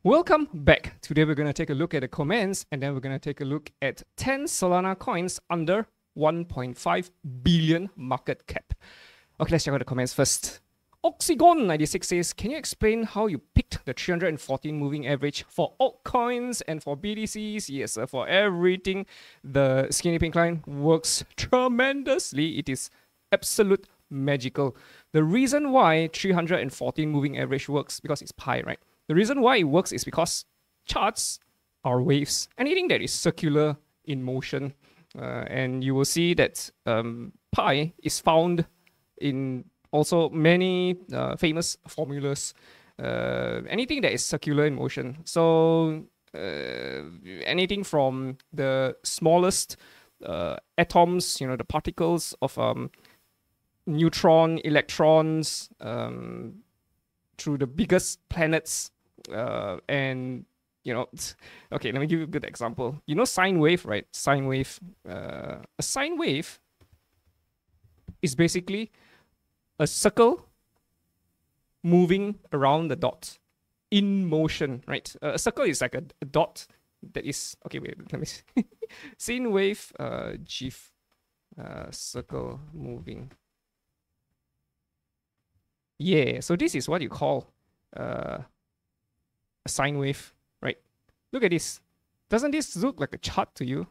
Welcome back. Today we're going to take a look at the comments and then we're going to take a look at 10 Solana coins under 1.5 billion market cap. Okay, let's check out the comments first. Oxygon96 says, can you explain how you picked the 314 moving average for altcoins and for BTCs? Yes, for everything, the skinny pink line works tremendously. It is absolute magical. The reason why 314 moving average works because it's pi, right? The reason why it works is because charts are waves. Anything that is circular in motion, and you will see that pi is found in also many famous formulas. Anything that is circular in motion. So anything from the smallest atoms, the particles of neutron, electrons, through the biggest planets, and okay, let me give you a good example. Sine wave, right? Sine wave. A sine wave is basically a circle moving around the dot in motion, right? A circle is like a dot that is, okay, wait, let me see. Sine wave, GIF, circle moving. Yeah, so this is what you call a sine wave, right? Look at this. Doesn't this look like a chart to you,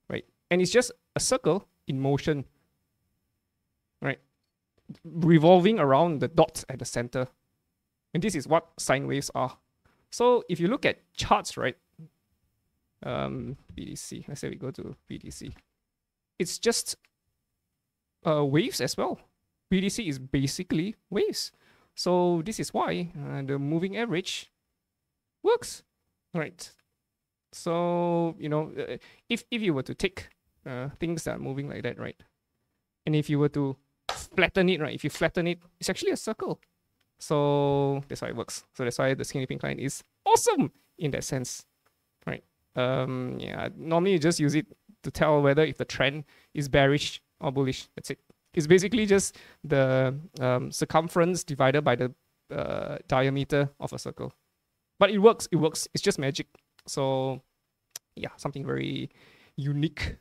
right? And it's just a circle in motion, right? Revolving around the dot at the center. And this is what sine waves are. So if you look at charts, right? BTC, let's say we go to BTC. It's just waves as well. BTC is basically waves. So this is why the moving average works, right? So, if you were to take things that are moving like that, right? And if you were to flatten it, right? If you flatten it, it's actually a circle. So that's why it works. So that's why the skinny pink line is awesome in that sense, right? Yeah, normally you just use it to tell whether if the trend is bearish or bullish. That's it. It's basically just the circumference divided by the diameter of a circle. But it works. It works. It's just magic. So, yeah, something very unique.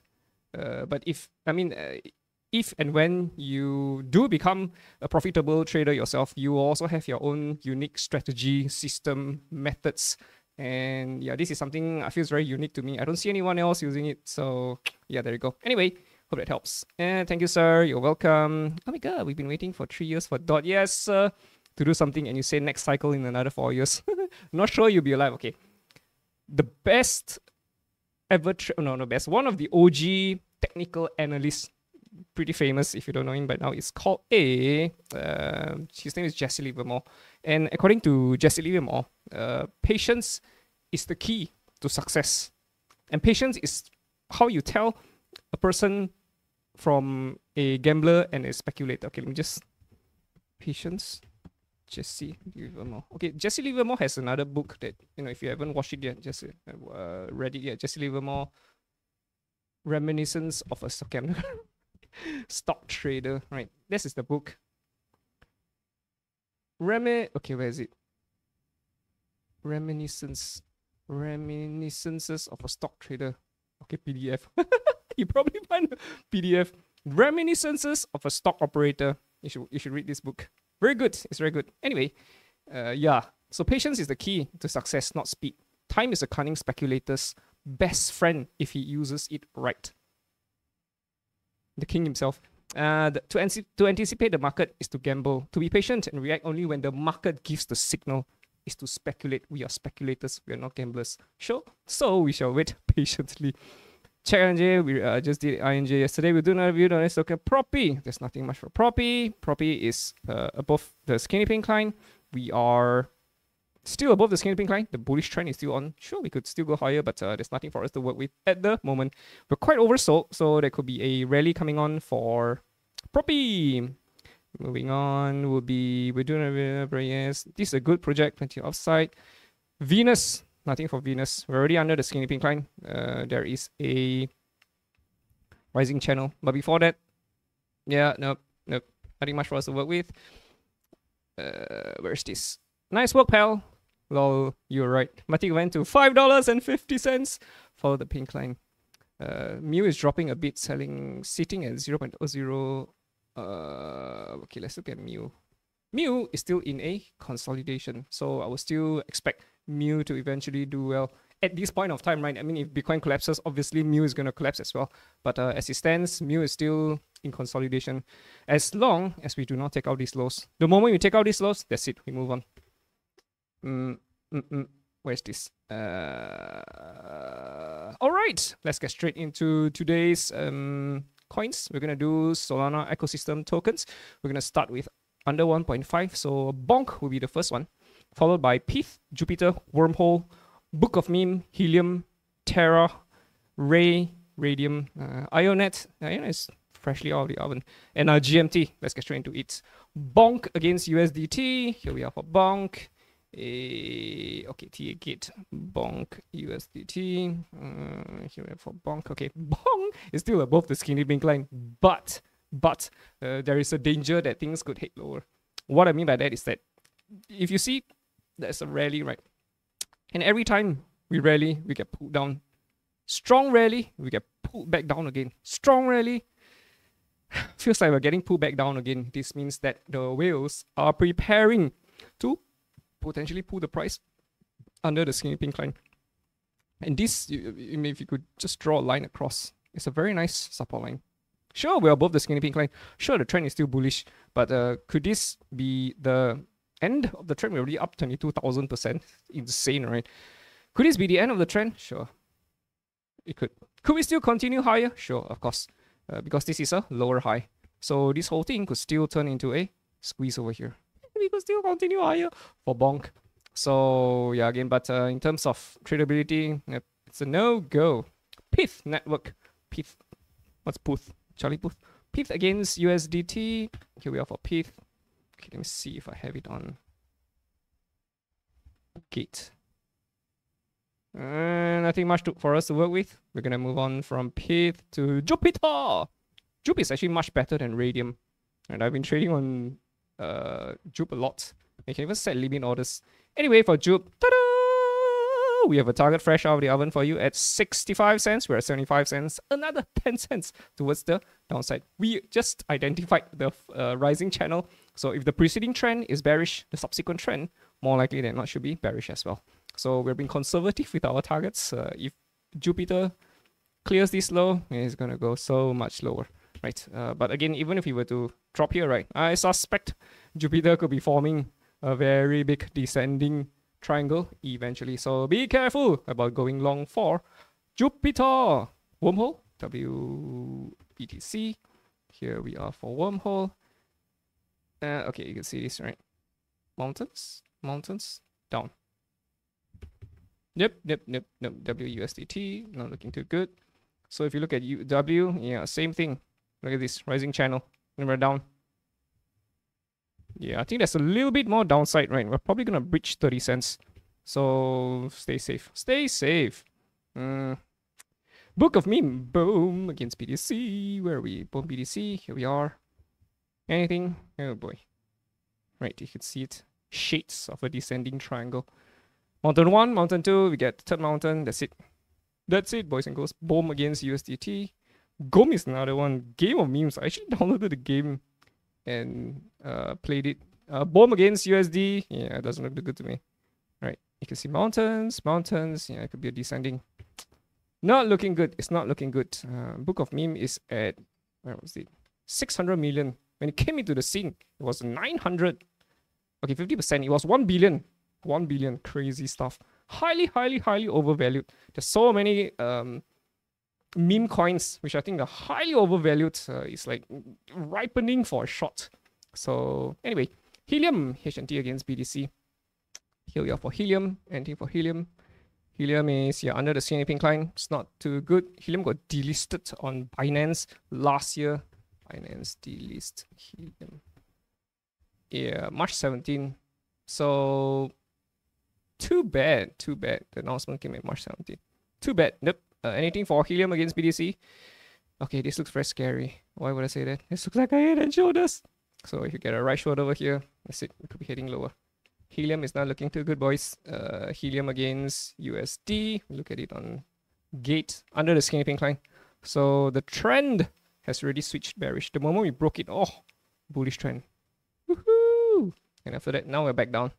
But if and when you do become a profitable trader yourself, you also have your own unique strategy, system, methods. And yeah, this is something I feel very unique to me. I don't see anyone else using it. So, yeah, there you go. Anyway. Hope that helps. And thank you, sir. You're welcome. Oh my god, we've been waiting for 3 years for DOT. Yes, to do something, and you say next cycle in another 4 years. Not sure you'll be alive. Okay. The best ever, best. One of the OG technical analysts, pretty famous if you don't know him by now, is called his name is Jesse Livermore. And according to Jesse Livermore, patience is the key to success. And patience is how you tell a person from a gambler and a speculator. Okay, let me just... Patience. Jesse Livermore. Okay, Jesse Livermore has another book that, if you haven't watched it yet, just read it yet. Jesse Livermore, Reminiscence of a Stock Trader. Right, this is the book. Okay, where is it? Reminiscences of a Stock Trader. Okay, PDF. You probably find a PDF. Reminiscences of a Stock Operator. You should read this book. Very good. It's very good. Anyway, yeah. So patience is the key to success, not speed. Time is a cunning speculator's best friend if he uses it right. The king himself. To anticipate the market is to gamble. To be patient and react only when the market gives the signal is to speculate. We are speculators. We are not gamblers. Sure. So we shall wait patiently. Check INJ. We just did INJ yesterday. We'll do another video on this. Okay, Propy. There's nothing much for Propy. Propy is above the skinny pink line. We are still above the skinny pink line. The bullish trend is still on. Sure, we could still go higher, but there's nothing for us to work with at the moment. We're quite oversold, so there could be a rally coming on for Propy. Moving on, we're doing a very yes. This is a good project, plenty of upside. Venus. Nothing for Venus. We're already under the skinny pink line. There is a rising channel. But before that, yeah, nope. Nothing much for us to work with. Where's this? Nice work, pal. Lol, you're right. Matic went to $5.50 for the pink line. Mu is dropping a bit, sitting at 0.00. Okay, let's look at Mu. Mu is still in a consolidation, so I will still expect Mu to eventually do well at this point of time, right? I mean, if Bitcoin collapses, obviously Mu is going to collapse as well. But as it stands, Mu is still in consolidation as long as we do not take out these lows. The moment we take out these lows, that's it. We move on. Where's this? All right, let's get straight into today's coins. We're gonna do Solana ecosystem tokens. We're gonna start with under 1.5. So BONK will be the first one, followed by PYTH, Jupiter, Wormhole, Book of Meme, Helium, Terra, Raydium, Ionet. Ionet is freshly out of the oven. And GMT. Let's get straight into it. BONK against USDT. Here we are for BONK. Okay, T8 BONK USDT. Here we are for BONK. Okay, BONK is still above the skinny pink line, but there is a danger that things could head lower. What I mean by that is that if you see there's a rally, right, and every time we rally, we get pulled down. Strong rally, we get pulled back down again. Strong rally, feels like we're getting pulled back down again. This means that the whales are preparing to potentially pull the price under the skinny pink line. And this, if you could just draw a line across, it's a very nice support line. Sure, we're above the skinny pink line. Sure, the trend is still bullish. But could this be the end of the trend? We're already up 22,000%. Insane, right? Could this be the end of the trend? Sure. It could. Could we still continue higher? Sure, of course. Because this is a lower high. So this whole thing could still turn into a squeeze over here. We could still continue higher for BONK. So yeah, again, but in terms of tradability, it's a no-go. PYTH network. PYTH. What's PYTH? Charlie PYTH. PYTH against USDT. Here we are for PYTH. Okay, let me see if I have it on Gate. Nothing much for us to work with. We're gonna move on from PYTH to Jupiter. JUP is actually much better than Raydium, and I've been trading on JUP a lot. You can even set limit orders. Anyway, for JUP, ta-da! We have a target fresh out of the oven for you at 65 cents. We're at 75 cents. Another 10 cents towards the downside. We just identified the rising channel. So if the preceding trend is bearish, the subsequent trend, more likely than not, should be bearish as well. So we're being conservative with our targets. If Jupiter clears this low, it's going to go so much lower. Right, but again, even if we were to drop here, right, I suspect Jupiter could be forming a very big descending triangle eventually. So be careful about going long for Jupiter. Wormhole, WBTC. Here we are for Wormhole. Okay, you can see this, right? Mountains, down. Yep, WUSDT, not looking too good. So if you look at UW, yeah, same thing. Look at this rising channel. And we're down. Yeah, I think there's a little bit more downside, right? We're probably gonna breach 30 cents. So stay safe. Stay safe. Book of Meme. Boom against BTC. Where are we? Boom BTC. Here we are. Anything? Oh boy. Right, you can see it. Shades of a descending triangle. Mountain 1, Mountain 2. We get third mountain. That's it. That's it, boys and girls. BOME against USDT. BOME is another one. Game of memes. I actually downloaded the game and played it. BOME against USD. Yeah, it doesn't look good to me. Right. You can see mountains. Yeah, it could be a descending. Not looking good. It's not looking good. Book of Meme is at, where was it? 600 million. When it came into the scene, it was 900. Okay, 50%. It was 1 billion. 1 billion. Crazy stuff. Highly overvalued. There's so many meme coins which I think are highly overvalued. It's like ripening for a shot. So anyway, Helium, HNT against BTC. Here we are for Helium, NT for Helium. Helium is under the CNA pink line. It's not too good. Helium got delisted on Binance last year. Binance delist Helium. Yeah, March 17. So too bad. The announcement came in March 17. Too bad. Nope. Anything for Helium against BTC? Okay, this looks very scary. Why would I say that? This looks like a head and shoulders. So if you get a right shoulder over here, that's it. We could be heading lower. Helium is not looking too good, boys. Helium against USD. Look at it on gate under the skinny pink line. So the trend has already switched bearish. The moment we broke it, oh, bullish trend. Woohoo! And after that, now we're back down.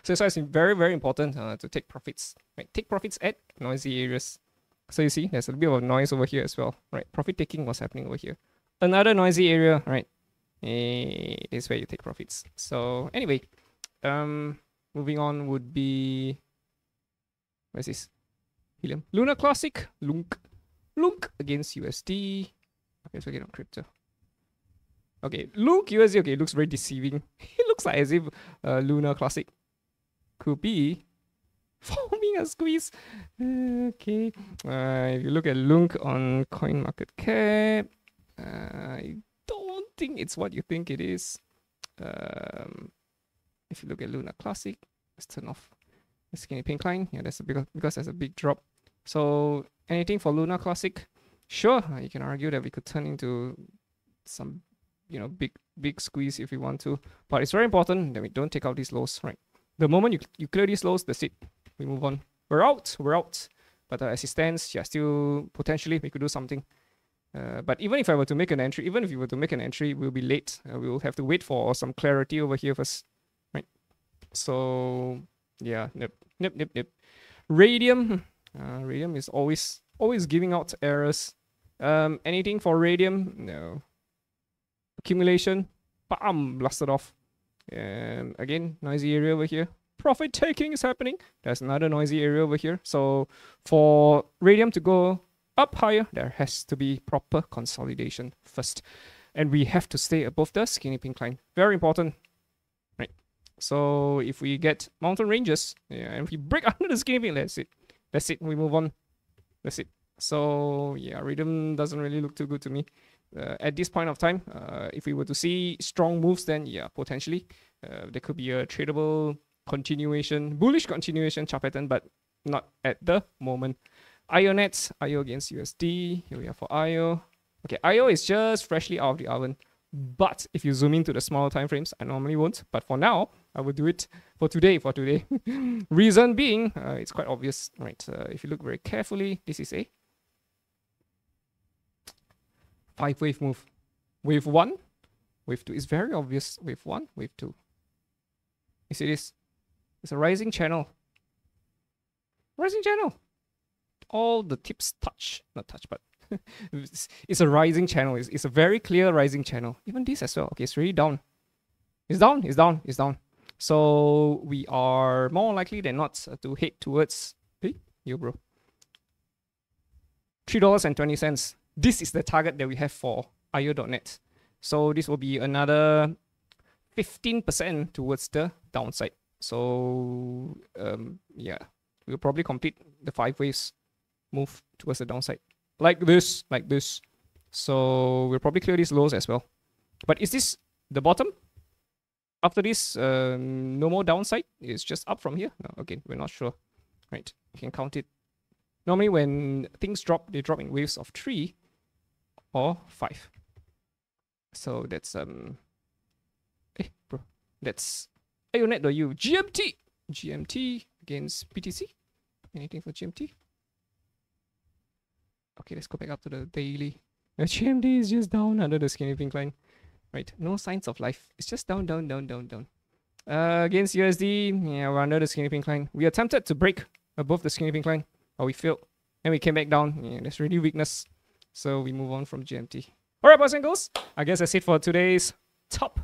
So that's why it's very, very important to take profits. Right? Take profits at noisy areas. So you see, there's a bit of noise over here as well. Right? Profit taking was happening over here. Another noisy area, right? This is where you take profits. So anyway, moving on would be, where's this? Helium. Lunar Classic, LUNC. LUNC against USD. Okay, so get on crypto. Okay, LUNC USD, okay, it looks very deceiving. It looks like as if Lunar Classic could be forming a squeeze. Okay. If you look at LUNC on CoinMarketCap, I don't think it's what you think it is. If you look at Lunar Classic, let's turn off the skinny pink line. Yeah, that's because there's a big drop. So anything for Lunar Classic, sure, you can argue that we could turn into some, you know, big squeeze if we want to. But it's very important that we don't take out these lows, right? The moment you clear these lows, that's it. We move on. We're out. But as it stands, yeah, still potentially we could do something. But even if I were to make an entry, even if you were to make an entry, we'll be late. We will have to wait for some clarity over here first, right? So yeah, nip. Raydium. Raydium is always giving out errors. Anything for Raydium? No. Accumulation, bam, blasted off. Again, noisy area over here. Profit taking is happening. There's another noisy area over here. So for Raydium to go up higher, there has to be proper consolidation first. And we have to stay above the skinny pink line. Very important. Right. So if we get mountain ranges, yeah, and if we break under the skinny pink, that's it. That's it. We move on. That's it. So yeah, Raydium doesn't really look too good to me. At this point of time, if we were to see strong moves, then yeah, potentially there could be a tradable continuation, bullish continuation chart pattern, but not at the moment. IONET, IO against USD. Here we are for IO. Okay, IO is just freshly out of the oven. But if you zoom into the smaller time frames, I normally won't. But for now, I will do it for today. Reason being, it's quite obvious, right? If you look very carefully, this is a 5-wave move. Wave 1, wave 2. It's very obvious. Wave 1, wave 2. You see this? It's a rising channel. Rising channel. All the tips touch. Not touch, but it's a rising channel. It's a very clear rising channel. Even this as well. Okay, it's really down. It's down. So we are more likely than not to head towards... Hey, yo bro. $3.20. This is the target that we have for IO.net. So this will be another 15% towards the downside. So yeah, we'll probably complete the 5 waves move towards the downside. Like this. So we'll probably clear these lows as well. But is this the bottom? After this, no more downside? It's just up from here? No, again, we're not sure. Right, you can count it. Normally when things drop, they drop in waves of 3 or 5. So that's that's IONET.u GMT against BTC. Anything for GMT? Okay, let's go back up to the daily. The GMT is just down under the skinny pink line. Right, no signs of life. It's just down. Against USD, yeah, we're under the skinny pink line. We attempted to break above the skinny pink line, but we failed. And we came back down. Yeah, there's really weakness. So we move on from GMT. Alright, boys and girls. I guess that's it for today's top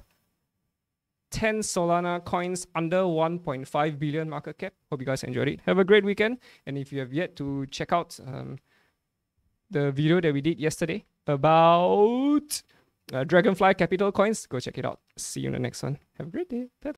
10 Solana coins under 1.5 billion market cap. Hope you guys enjoyed it. Have a great weekend. And if you have yet to check out the video that we did yesterday about Dragonfly Capital coins, go check it out. See you in the next one. Have a great day. Bye.